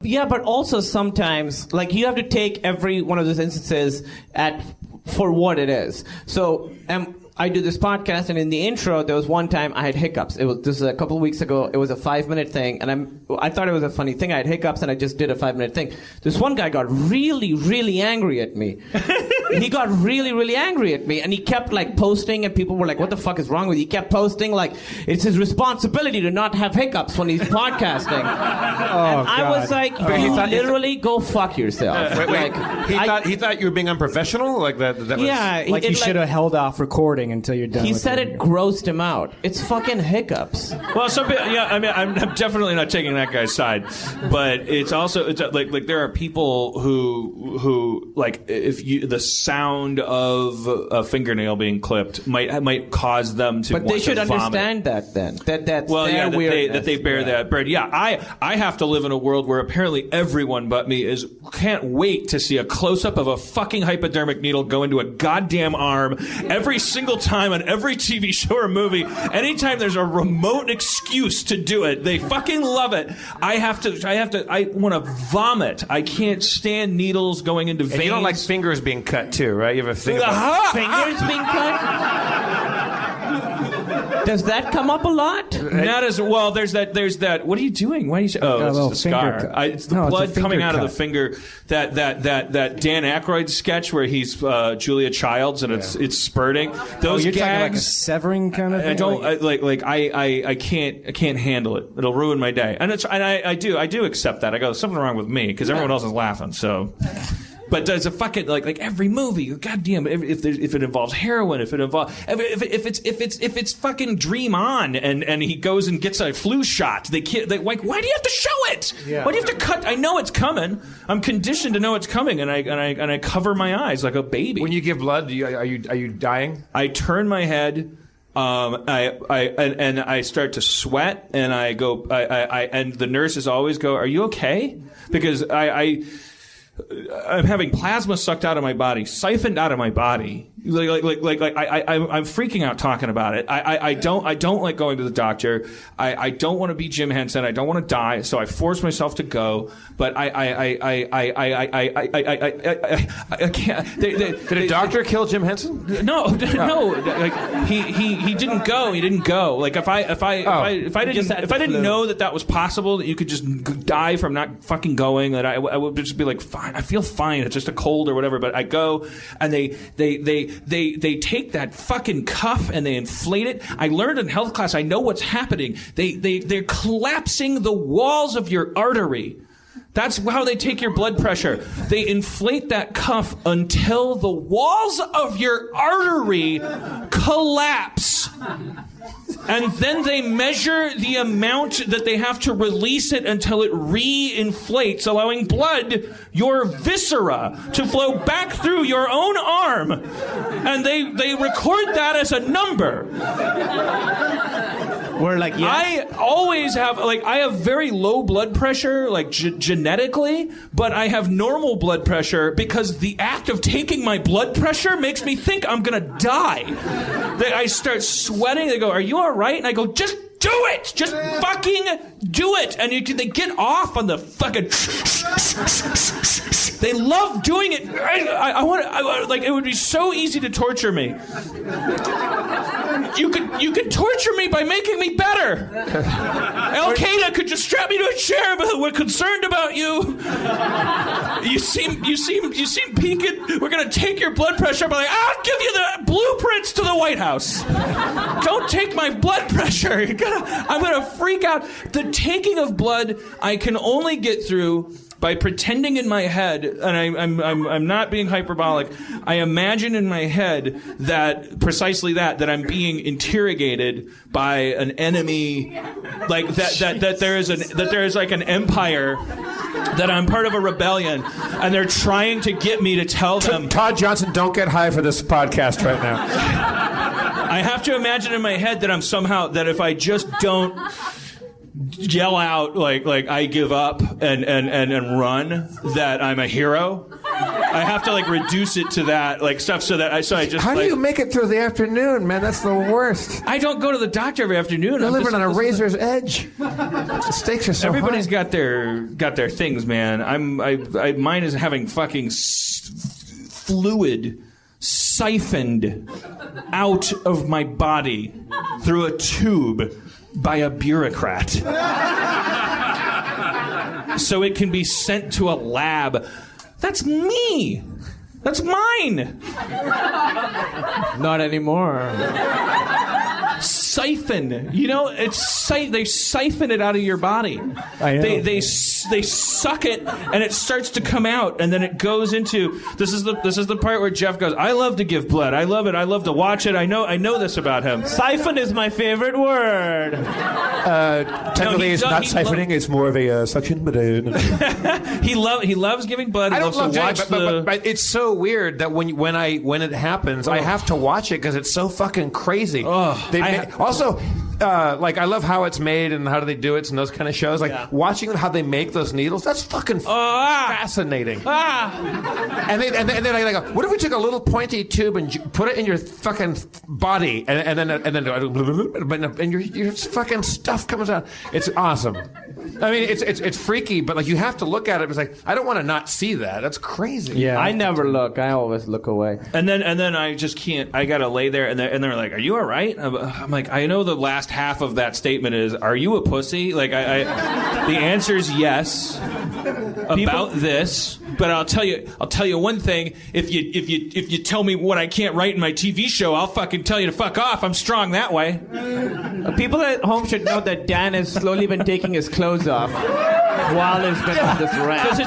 Yeah, but also sometimes, like, you have to take every one of those instances for what it is. So, I do this podcast, and in the intro, there was one time I had hiccups. This was a couple of weeks ago. It was a 5-minute thing, and I thought it was a funny thing. I had hiccups, and I just did a 5-minute thing. This one guy got really, really angry at me. He got really, really angry at me, and he kept, like, posting, and people were like, what the fuck is wrong with you? He kept posting, like, it's his responsibility to not have hiccups when he's podcasting. I was like, literally, go fuck yourself. Wait. He thought you were being unprofessional? Like that was... Yeah. Like you should have held off recording until you're done. He said it grossed him out. It's fucking hiccups. Well, I'm definitely not taking that guy's side, but it's like there are people who like the sound of a fingernail being clipped might cause them to. But they should vomit. understand that then. That's that they bear that burden. Yeah, I have to live in a world where apparently everyone but me can't wait to see a close up of a fucking hypodermic needle go into a goddamn arm every single time on every TV show or movie. Anytime there's a remote excuse to do it, they fucking love it. I want to vomit. I can't stand needles going into veins. And you don't like fingers being cut too, right? You have a thing about fingers being cut? Does that come up a lot? Not as well. There's that. What are you doing? Why are you? Oh, it's just a scar. It's the blood coming out of the finger. That Dan Aykroyd sketch where he's Julia Childs and it's spurting. Those you're gags. Talking like a severing kind of thing? I don't I can't handle it. It'll ruin my day. And I do accept that. I go, something wrong with me because everyone else is laughing. So. But does a fucking like every movie? Goddamn! If it involves heroin, if it's fucking Dream On, and he goes and gets a flu shot, why do you have to show it? Yeah. Why do you have to cut? I know it's coming. I'm conditioned to know it's coming, and I cover my eyes like a baby. When you give blood, are you dying? I turn my head. I start to sweat, and I go. And the nurses always go, "Are you okay?" Because I'm having plasma sucked out of my body, siphoned out of my body. I'm freaking out talking about it. I don't like going to the doctor. I don't want to be Jim Henson. I don't want to die. So I force myself to go. But I can't. Did a doctor kill Jim Henson? No. Like he didn't go. He didn't go. Like if I didn't know that was possible, that you could just die from not fucking going, that I would just be like, fine. I feel fine. It's just a cold or whatever. But I go and they take that fucking cuff and they inflate it. I learned in health class. I know what's happening. They're collapsing the walls of your artery. That's how they take your blood pressure. They inflate that cuff until the walls of your artery collapse. And then they measure the amount that they have to release it until it re-inflates, allowing blood, your viscera, to flow back through your own arm. And they record that as a number. We're like, yes. I always have, I have very low blood pressure, genetically, but I have normal blood pressure because the act of taking my blood pressure makes me think I'm going to die. I start sweating. They go, are you all right? And I go, just do it! Just fucking do it! And they get off on the fucking... They love doing it. I want it would be so easy to torture me. You could torture me by making me better. Al-Qaeda could just strap me to a chair, but we're concerned about you. You seem peaked. We're gonna take your blood pressure. But I'll give you the blueprints to the White House. Don't take my blood pressure. I'm gonna freak out. The taking of blood I can only get through by pretending in my head, and I'm not being hyperbolic, I imagine in my head that precisely that I'm being interrogated by an enemy, like that there is like an empire, that I'm part of a rebellion, and they're trying to get me to tell them. Todd Johnson, don't get high for this podcast right now. I have to imagine in my head that I'm somehow, that if I just don't yell out like I give up and run, that I'm a hero. I have to like reduce it to that like stuff so I just. How do you make it through the afternoon, man? That's the worst. I don't go to the doctor every afternoon. You're living on a razor's edge. The stakes are so Everybody's high. got their things, man. Mine is having fucking fluid siphoned out of my body through a tube by a bureaucrat. So it can be sent to a lab. That's me. That's mine. Not anymore. Siphon. You know, they siphon it out of your body. I know. They suck it and it starts to come out and then it goes into this is the part where Jeff goes, I love to give blood. I love it. I love to watch it. I know this about him. Siphon is my favorite word. Technically, it's not siphoning. It's more of a suction, but he loves giving blood. I don't love to watch but it's so weird that when it happens, I have to watch it because it's so fucking crazy. Also, like I love how it's made and how do they do it and those kind of shows. Like watching how they make those needles, that's fucking fascinating. And then I go, what if we took a little pointy tube and put it in your fucking body and then your fucking stuff comes out. It's awesome. I mean, it's freaky, but like you have to look at it. It's like I don't want to not see that. That's crazy. Yeah, I never look. I always look away. And then I just can't. I gotta lay there, and they're like, "Are you all right?" I'm like, I know the last half of that statement is, "Are you a pussy?" Like the answer is yes. About this, but I'll tell you one thing. If you tell me what I can't write in my TV show, I'll fucking tell you to fuck off. I'm strong that way. People at home should know that Dan has slowly been taking his clothes off while he's been on this rant. Because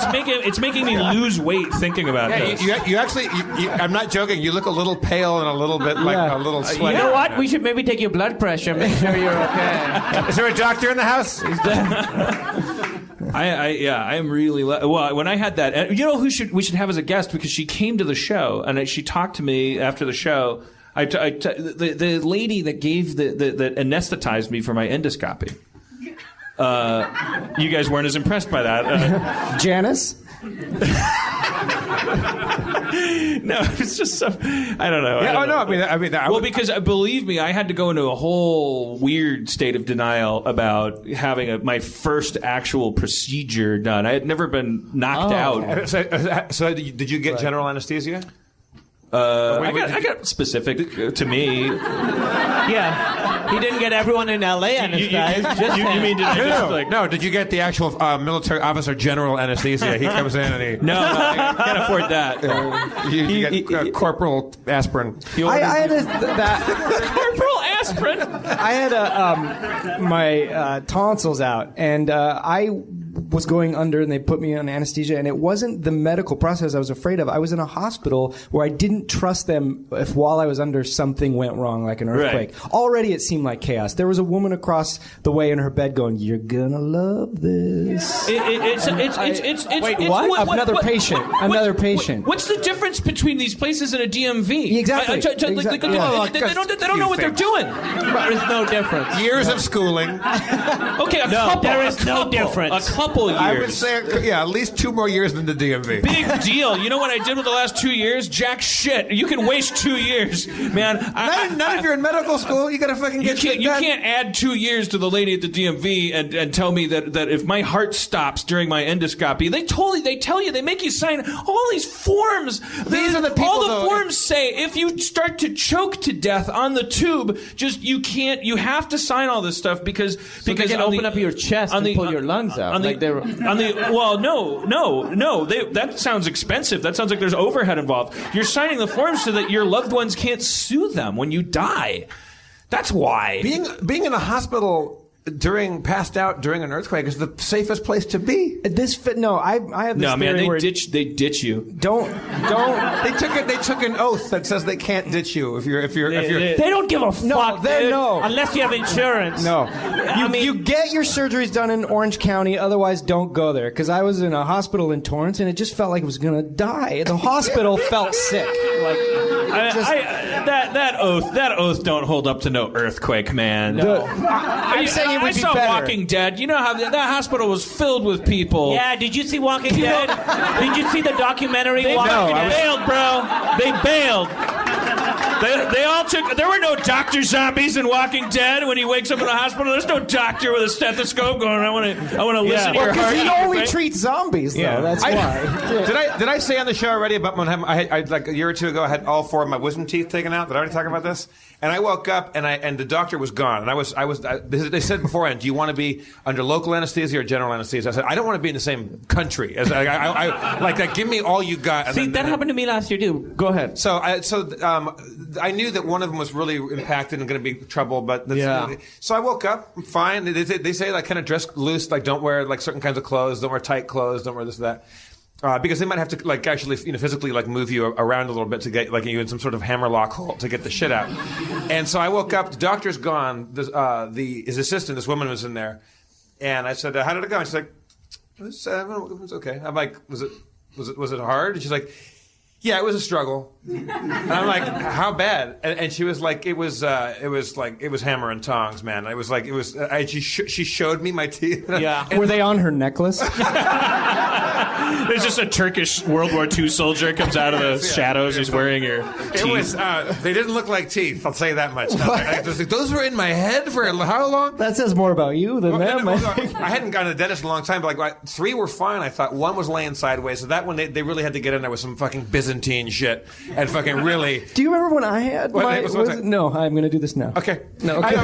it's making me lose weight thinking about this. You actually, I'm not joking. You look a little pale and a little bit like a little sweaty. You know what? We should maybe take your blood pressure. Make sure you're okay. Is there a doctor in the house? I am really well. When I had that, you know who we should have as a guest because she came to the show and she talked to me after the show. The lady that gave that anesthetized me for my endoscopy. You guys weren't as impressed by that. Janice? No, it's just so, I don't know. I mean, because believe me, I had to go into a whole weird state of denial about having my first actual procedure done. I had never been knocked out. So did you get general anesthesia? I got specific to me. Yeah, he didn't get everyone in L.A. anesthetized. You mean no? Did you get the actual military officer general anesthesia? He comes in and he. No, I can't afford that. You get corporal aspirin. I had that corporal aspirin. I had my tonsils out, and I was going under, and they put me on anesthesia, and it wasn't the medical process I was afraid of. I was in a hospital where I didn't trust them if while I was under something went wrong, like an earthquake. Right. Already it seemed like chaos. There was a woman across the way in her bed going, "You're gonna love this." Wait, what? Another patient. What's the difference between these places and a DMV? Exactly. They don't know what they're doing. There is no difference. Years of schooling. Okay, there is no difference. A couple years. I would say, at least 2 more years than the DMV. Big deal. You know what I did with the last 2 years? Jack shit. You can waste 2 years, man. Not if you're in medical school. You gotta fucking get shit done. You can't add 2 years to the lady at the DMV and tell me that if my heart stops during my endoscopy, they tell you, they make you sign all these forms. These are the people. All the forms say if you start to choke to death on the tube, you have to sign all this stuff because they can open up your chest and pull your lungs out. That sounds expensive. That sounds like there's overhead involved. You're signing the forms so that your loved ones can't sue them when you die. That's why. Being in a hospital passed out during an earthquake is the safest place to be. I have this theory they ditch you. Don't. They took an oath that says they can't ditch you if you're. They don't give a fuck. No. Unless you have insurance. No. You get your surgeries done in Orange County. Otherwise, don't go there. Because I was in a hospital in Torrance, and it just felt like I was gonna die. The hospital felt sick. That oath don't hold up to no earthquake, man. I'm saying it would I be saw better. Walking Dead. You know how that hospital was filled with people. Yeah, did you see Walking Dead? Did you see the documentary Walking Dead? They bailed, bro. They bailed. They all took. There were no Dr. Zombies in Walking Dead. When he wakes up in the hospital, there's no doctor with a stethoscope going, I want to listen to your heart. Because he only right? treats zombies, though. That's why. Did I say on the show already about when I like a year or two ago I had all 4 of my wisdom teeth taken out? Did I already talk about this? And I woke up and the doctor was gone. And they said beforehand, do you want to be under local anesthesia or general anesthesia? I said, I don't want to be in the same country. As like give me all you got. And See, that happened to me last year too. Go ahead. So I knew that one of them was really impacted and going to be trouble. But so I woke up, I'm fine. They say like kind of dress loose, like don't wear like certain kinds of clothes, don't wear tight clothes, don't wear this or that. Because they might have to like actually physically like move you around a little bit to get like you in some sort of hammerlock hold to get the shit out. And so I woke up, the doctor's gone, his assistant, this woman was in there, and I said, how did it go? And she's like, it was okay. I'm like, was it hard? And she's like, yeah, it was a struggle. And I'm like, how bad? And she was like, it was hammer and tongs, man. It was like she showed me my teeth. Yeah. Were they on her necklace? There's just a Turkish World War II soldier comes out of the shadows. He's wearing your teeth. It was. They didn't look like teeth. I'll say that much. Those were in my head for how long? That says more about you than them. I hadn't gone to the dentist in a long time, but like 3 were fine. I thought 1 was laying sideways, so that one they really had to get in there with some fucking Byzantine shit and fucking really. Do you remember when I had No, I'm going to do this now. Okay. No. Okay.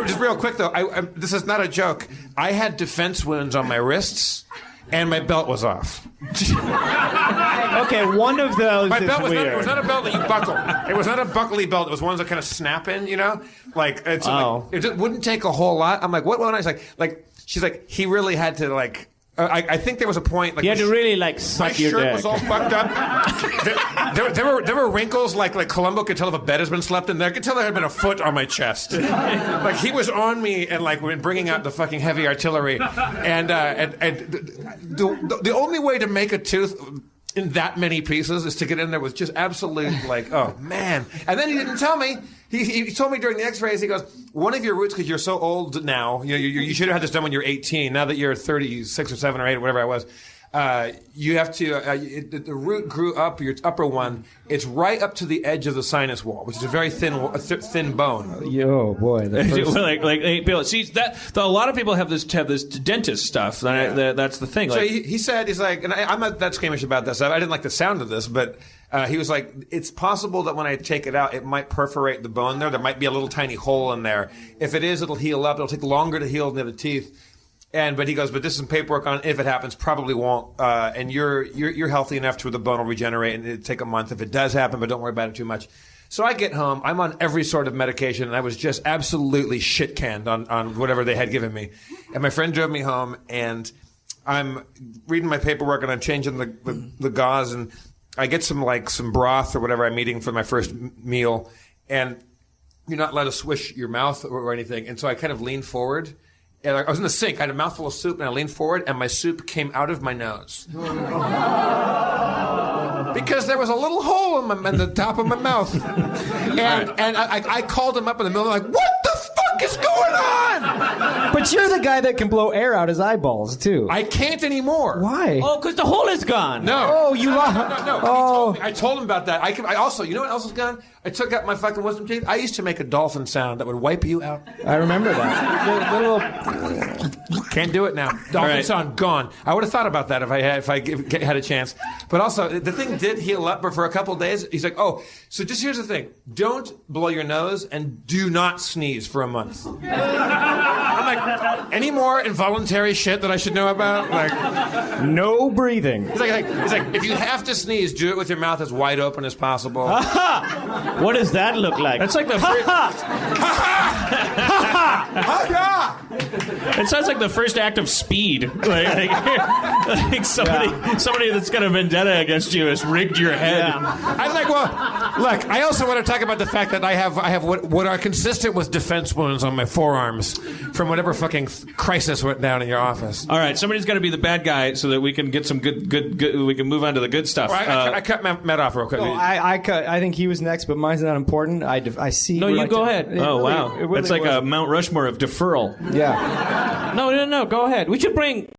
Just real quick though, this is not a joke. I had defense wounds on my wrists. And my belt was off. Okay, one of those my is belt was weird. Not, it was not a belt that you buckle. It was not a buckly belt. It was ones that kind of snap in, you know? Like, it just wouldn't take a whole lot. I'm like, what? Well, I was like, she's like, he really had to, like, I think there was a point. Like, you had to really, like, suck your dick. My shirt was all fucked up. there were wrinkles like Columbo could tell if a bed has been slept in there. I could tell there had been a foot on my chest. Like, he was on me and, like, bringing out the fucking heavy artillery. And the only way to make a tooth in that many pieces is to get in there with just absolute, like, oh, man. And then he didn't tell me. He told me during the x-rays, he goes, one of your roots, because you're so old now, you should have had this done when you're 18. Now that you're 36 or 7 or 8 or whatever I was, you have to, the root grew up, your upper one, it's right up to the edge of the sinus wall, which is a very thin bone. Yo, boy. like Bill, see, a lot of people have this dentist stuff. That's the thing. So he said, he's like, and I'm not that squeamish about this. I didn't like the sound of this, but he was like, it's possible that when I take it out, it might perforate the bone there. There might be a little tiny hole in there. If it is, it'll heal up. It'll take longer to heal than the teeth. But he goes, but this is some paperwork on if it happens, probably won't. And you're healthy enough to where the bone will regenerate, and it'll take a month if it does happen, but don't worry about it too much. So I get home, I'm on every sort of medication, and I was just absolutely shit canned on whatever they had given me. And my friend drove me home, and I'm reading my paperwork, and I'm changing the gauze, and I get some broth or whatever I'm eating for my first meal, and you're not allowed to swish your mouth or anything. And so I kind of lean forward. And I was in the sink. I had a mouthful of soup, and I leaned forward, and my soup came out of my nose. Because there was a little hole in the top of my mouth. And I called him up in the middle, like, what the fuck is going on? But you're the guy that can blow air out his eyeballs, too. I can't anymore. Why? Oh, because the hole is gone. No. Oh, you lied. No. Oh. I told him about that. I also, you know what else is gone? I took out my fucking wisdom teeth. I used to make a dolphin sound that would wipe you out. I remember that. Can't do it now. Dolphin sound gone. I would have thought about that if I had a chance. But also, the thing did heal up, but for a couple of days, he's like, oh, so just here's the thing. Don't blow your nose and do not sneeze for a month. I'm like, any more involuntary shit that I should know about? Like, no breathing. He's like, if you have to sneeze, do it with your mouth as wide open as possible. What does that look like? That's like the It sounds like the first act of Speed. Like somebody that's got a vendetta against you has rigged your head. Yeah. I'm like, well, look. I also want to talk about the fact that I have what are consistent with defense wounds on my forearms from whatever fucking crisis went down in your office. All right, somebody's got to be the bad guy so that we can get some good. We can move on to the good stuff. I cut Matt off real quick. No, I think he was next, but mine's not important. I see. No, you go ahead. Oh, wow. It's like a Mount Rushmore of deferral. Yeah. No. Go ahead. We should bring